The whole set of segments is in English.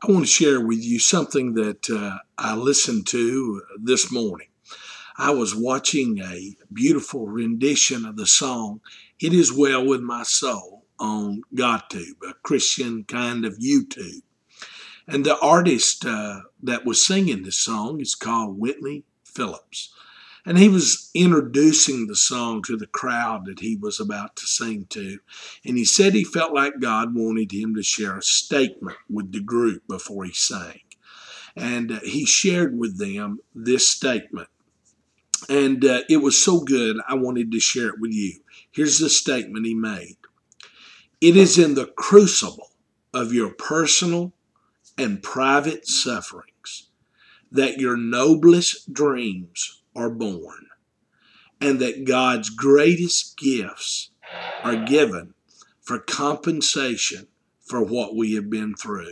I want to share with you something that I listened to this morning. I was watching a beautiful rendition of the song, It Is Well With My Soul, on GodTube, a Christian kind of YouTube. And the artist that was singing this song is called Whitney Phillips. And he was introducing the song to the crowd that he was about to sing to. And he said he felt like God wanted him to share a statement with the group before he sang. And he shared with them this statement. And it was so good, I wanted to share it with you. Here's the statement he made. It is in the crucible of your personal and private sufferings that your noblest dreams are born, and that God's greatest gifts are given for compensation for what we have been through.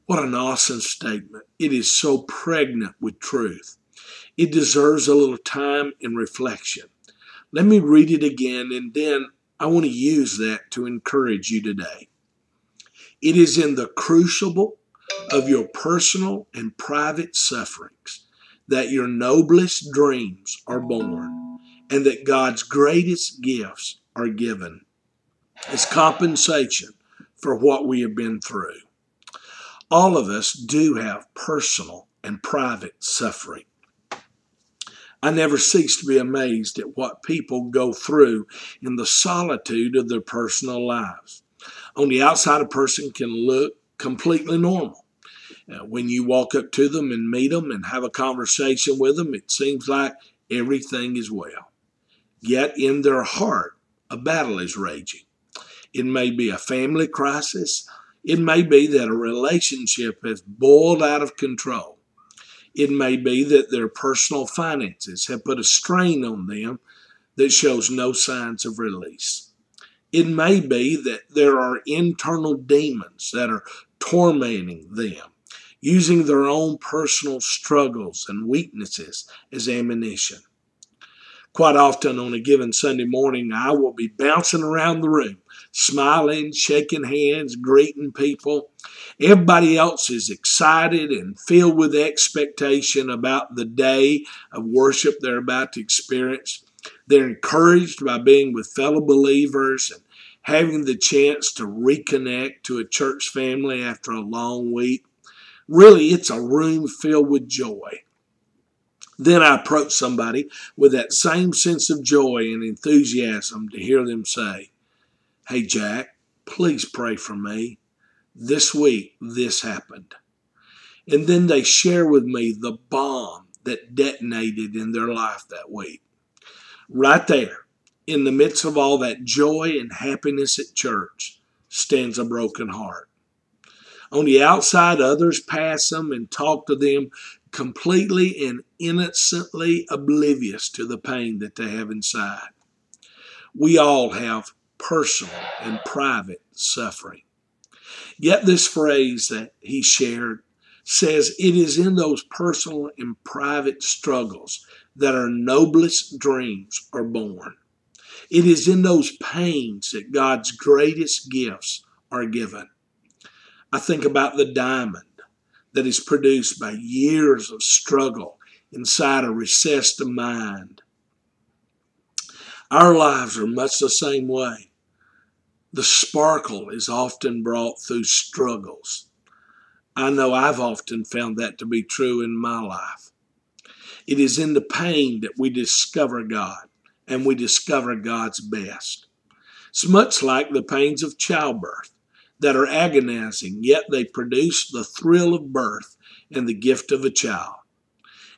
What an awesome statement. It is so pregnant with truth. It deserves a little time and reflection. Let me read it again, and then I want to use that to encourage you today. It is in the crucible of your personal and private sufferings that your noblest dreams are born, and that God's greatest gifts are given as compensation for what we have been through. All of us do have personal and private suffering. I never cease to be amazed at what people go through in the solitude of their personal lives. On the outside, a person can look completely normal. When you walk up to them and meet them and have a conversation with them, it seems like everything is well. Yet in their heart, a battle is raging. It may be a family crisis. It may be that a relationship has boiled out of control. It may be that their personal finances have put a strain on them that shows no signs of release. It may be that there are internal demons that are tormenting them, using their own personal struggles and weaknesses as ammunition. Quite often on a given Sunday morning, I will be bouncing around the room, smiling, shaking hands, greeting people. Everybody else is excited and filled with expectation about the day of worship they're about to experience. They're encouraged by being with fellow believers and having the chance to reconnect to a church family after a long week. Really, it's a room filled with joy. Then I approach somebody with that same sense of joy and enthusiasm to hear them say, "Hey, Jack, please pray for me. This week, this happened." And then they share with me the bomb that detonated in their life that week. Right there, in the midst of all that joy and happiness at church, stands a broken heart. On the outside, others pass them and talk to them completely and innocently oblivious to the pain that they have inside. We all have personal and private suffering. Yet this phrase that he shared says it is in those personal and private struggles that our noblest dreams are born. It is in those pains that God's greatest gifts are given. I think about the diamond that is produced by years of struggle inside a recessed mind. Our lives are much the same way. The sparkle is often brought through struggles. I know I've often found that to be true in my life. It is in the pain that we discover God, and we discover God's best. It's much like the pains of childbirth that are agonizing, yet they produce the thrill of birth and the gift of a child.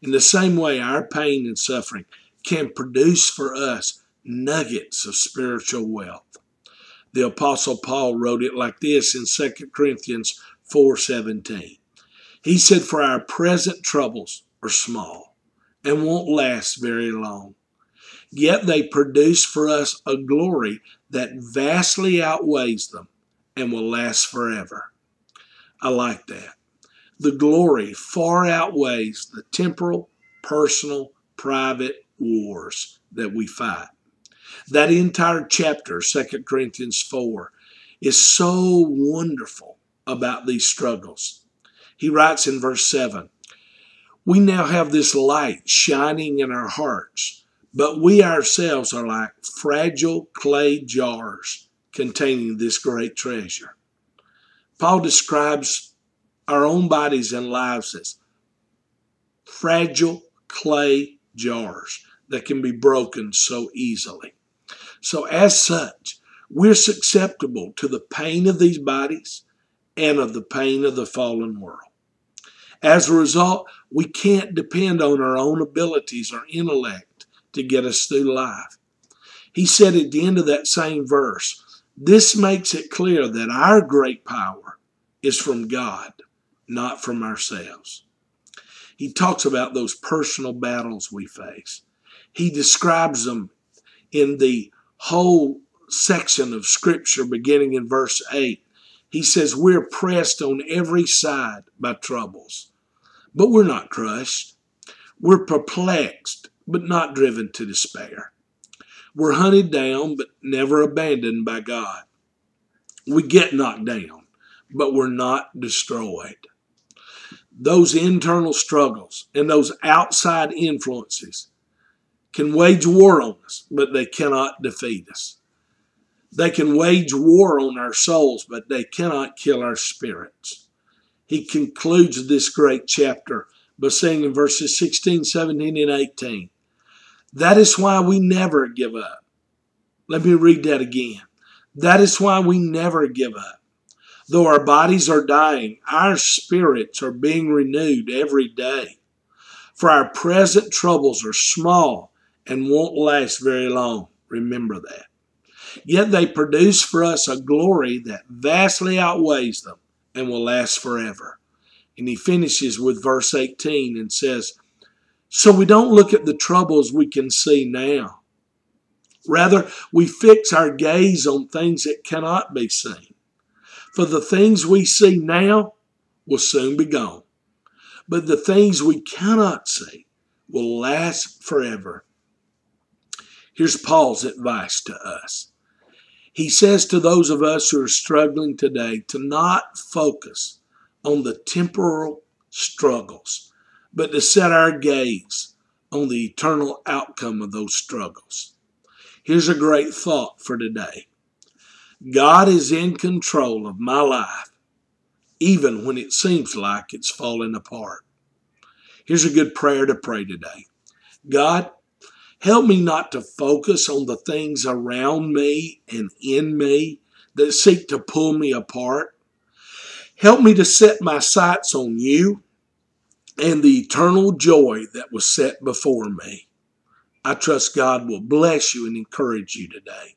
In the same way, our pain and suffering can produce for us nuggets of spiritual wealth. The Apostle Paul wrote it like this in 2 Corinthians 4:17. He said, "For our present troubles are small and won't last very long. Yet they produce for us a glory that vastly outweighs them and will last forever." I like that. The glory far outweighs the temporal, personal, private wars that we fight. That entire chapter, 2 Corinthians 4, is so wonderful about these struggles. He writes in verse 7, "We now have this light shining in our hearts, but we ourselves are like fragile clay jars containing this great treasure." Paul describes our own bodies and lives as fragile clay jars that can be broken so easily. So as such, we're susceptible to the pain of these bodies and of the pain of the fallen world. As a result, we can't depend on our own abilities or intellect to get us through life. He said at the end of that same verse, "This makes it clear that our great power is from God, not from ourselves." He talks about those personal battles we face. He describes them in the whole section of Scripture beginning in verse 8. He says, "We're pressed on every side by troubles, but we're not crushed. We're perplexed, but not driven to despair. We're hunted down, but never abandoned by God. We get knocked down, but we're not destroyed." Those internal struggles and those outside influences can wage war on us, but they cannot defeat us. They can wage war on our souls, but they cannot kill our spirits. He concludes this great chapter by saying in verses 16, 17, and 18, "That is why we never give up." Let me read that again. That is why we never give up. Though our bodies are dying, our spirits are being renewed every day. For our present troubles are small and won't last very long. Remember that. Yet they produce for us a glory that vastly outweighs them and will last forever. And he finishes with verse 18 and says, "So we don't look at the troubles we can see now. Rather, we fix our gaze on things that cannot be seen. For the things we see now will soon be gone, but the things we cannot see will last forever." Here's Paul's advice to us. He says to those of us who are struggling today to not focus on the temporal struggles, but to set our gaze on the eternal outcome of those struggles. Here's a great thought for today. God is in control of my life, even when it seems like it's falling apart. Here's a good prayer to pray today. God, help me not to focus on the things around me and in me that seek to pull me apart. Help me to set my sights on you and the eternal joy that was set before me. I trust God will bless you and encourage you today.